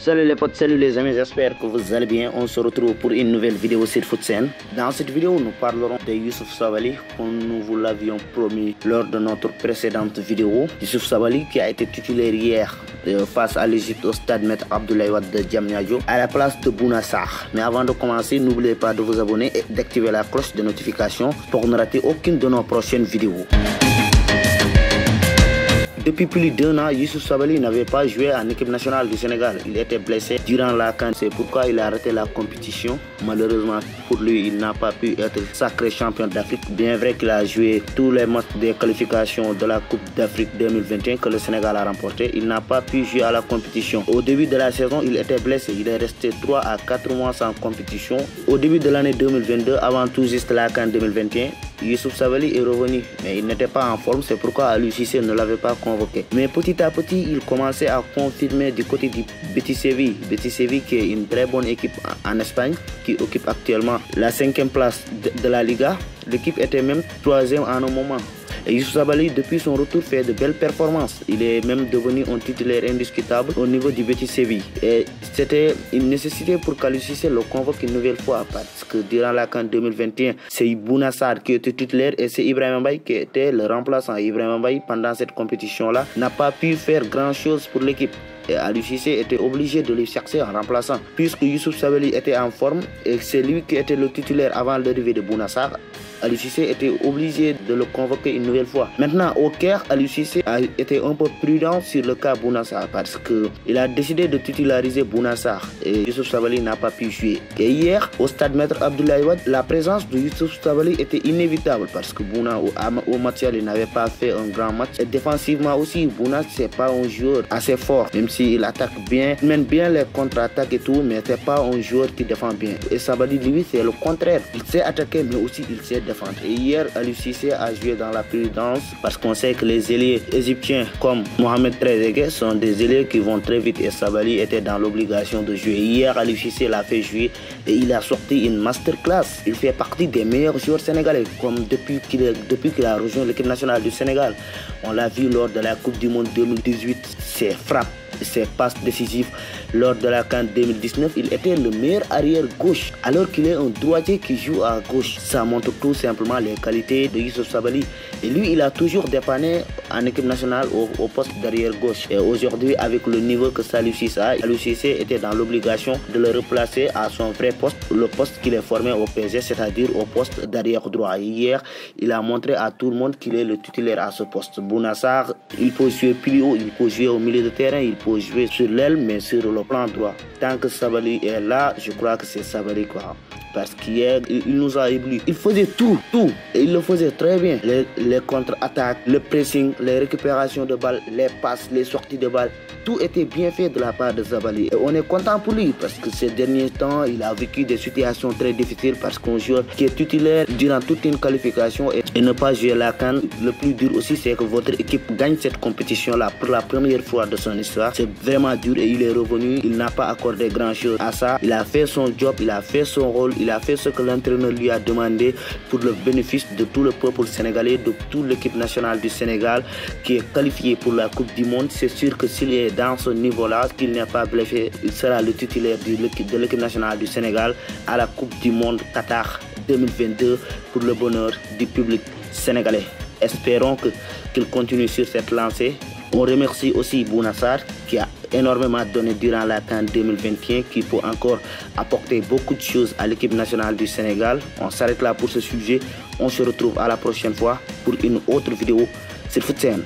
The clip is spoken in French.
Salut les potes, salut les amis, j'espère que vous allez bien. On se retrouve pour une nouvelle vidéo sur FootSen. Dans cette vidéo, nous parlerons de Youssouf Sabaly, comme nous vous l'avions promis lors de notre précédente vidéo. Youssouf Sabaly qui a été titulaire hier face à l'Égypte au stade Maître Abdoulaye Wade de Diamniadio à la place de Bouna Sarr. Mais avant de commencer, n'oubliez pas de vous abonner et d'activer la cloche de notification pour ne rater aucune de nos prochaines vidéos. Depuis plus d'1 an, Youssouf Sabaly n'avait pas joué en équipe nationale du Sénégal. Il était blessé durant la CAN. C'est pourquoi il a arrêté la compétition. Malheureusement pour lui, il n'a pas pu être sacré champion d'Afrique. Bien vrai qu'il a joué tous les matchs des qualifications de la Coupe d'Afrique 2021 que le Sénégal a remporté, il n'a pas pu jouer à la compétition. Au début de la saison, il était blessé. Il est resté 3 à 4 mois sans compétition. Au début de l'année 2022, avant tout juste la CAN 2021, Youssouf Sabaly est revenu, mais il n'était pas en forme, c'est pourquoi Aliou Cissé ne l'avait pas convoqué. Mais petit à petit, il commençait à confirmer du côté du Betis Séville. Betis Séville qui est une très bonne équipe en Espagne, qui occupe actuellement la 5e place de la Liga. L'équipe était même 3e en un moment. Et Youssouf Sabaly, depuis son retour, fait de belles performances. Il est même devenu un titulaire indiscutable au niveau du Betis Séville. Et c'était une nécessité pour qu'Aliou Cissé le convoque une nouvelle fois. Parce que durant la CAN 2021, c'est Bouna Sarr qui était titulaire et c'est Ibrahima Mbaye qui était le remplaçant. Ibrahima Mbaye, pendant cette compétition-là, n'a pas pu faire grand-chose pour l'équipe. Et Aliou Cissé était obligé de le chercher en remplaçant. Puisque Youssouf Sabaly était en forme et c'est lui qui était le titulaire avant l'arrivée de Bouna Sarr, Aliou Cissé était obligé de le convoquer une nouvelle fois. Maintenant, au Caire, Aliou Cissé a été un peu prudent sur le cas Bouna Sarr parce qu'il a décidé de titulariser Bouna Sarr et Youssouf Sabaly n'a pas pu jouer. Et hier, au stade Maître Abdoulaye Wade, la présence de Youssouf Sabaly était inévitable parce que Bouna, au match, il n'avait pas fait un grand match. Et défensivement aussi, Bouna, c'est pas un joueur assez fort, même s'il attaque bien, il mène bien les contre-attaques et tout, mais c'est pas un joueur qui défend bien. Et Sabaly, lui, c'est le contraire. Il sait attaquer, mais aussi il sait défendre. Et hier, Aliou Cissé a joué dans la prudence parce qu'on sait que les ailiers égyptiens comme Mohamed Trezeguet sont des ailiers qui vont très vite et Sabaly était dans l'obligation de jouer. Hier, Aliou Cissé l'a fait jouer et il a sorti une masterclass. Il fait partie des meilleurs joueurs sénégalais comme depuis qu'il a rejoint l'équipe nationale du Sénégal. On l'a vu lors de la Coupe du Monde 2018, ses frappes, ses passes décisives. Lors de la CAN 2019, il était le meilleur arrière gauche alors qu'il est un droitier qui joue à gauche. Ça montre tout simplement les qualités de Youssouf Sabaly. Et lui, il a toujours dépanné en équipe nationale au poste d'arrière gauche. Et aujourd'hui, avec le niveau que Aliou Cissé a, Aliou Cissé était dans l'obligation de le replacer à son vrai poste, le poste qu'il est formé au PSG, c'est-à-dire au poste d'arrière droit. Hier, il a montré à tout le monde qu'il est le titulaire à ce poste. Bouna Sarr, il peut jouer plus haut, il peut jouer au milieu de terrain, il peut jouer sur l'aile, mais sur le plan droit. Tant que Sabaly est là, je crois que c'est Sabaly quoi. Parce qu'hier, il nous a éblouis. Il faisait tout. Et il le faisait très bien. Les contre-attaques, le pressing, les récupérations de balles, les passes, les sorties de balles. Tout était bien fait de la part de Sabaly. Et on est content pour lui parce que ces derniers temps, il a vécu des situations très difficiles parce qu'un joueur qui est titulaire durant toute une qualification et ne pas jouer la CAN, le plus dur aussi, c'est que votre équipe gagne cette compétition-là pour la première fois de son histoire. C'est vraiment dur et il est revenu. Il n'a pas accordé grand-chose à ça. Il a fait son job, il a fait son rôle. Il a fait ce que l'entraîneur lui a demandé pour le bénéfice de tout le peuple sénégalais, de toute l'équipe nationale du Sénégal qui est qualifiée pour la Coupe du Monde. C'est sûr que s'il est dans ce niveau-là, qu'il n'est pas blessé, il sera le titulaire de l'équipe nationale du Sénégal à la Coupe du Monde Qatar 2022 pour le bonheur du public sénégalais. Espérons qu'il continue sur cette lancée. On remercie aussi Bouna Sarr qui a énormément donné durant la CAN 2021, qui peut encore apporter beaucoup de choses à l'équipe nationale du Sénégal. On s'arrête là pour ce sujet. On se retrouve à la prochaine fois pour une autre vidéo sur FootSen.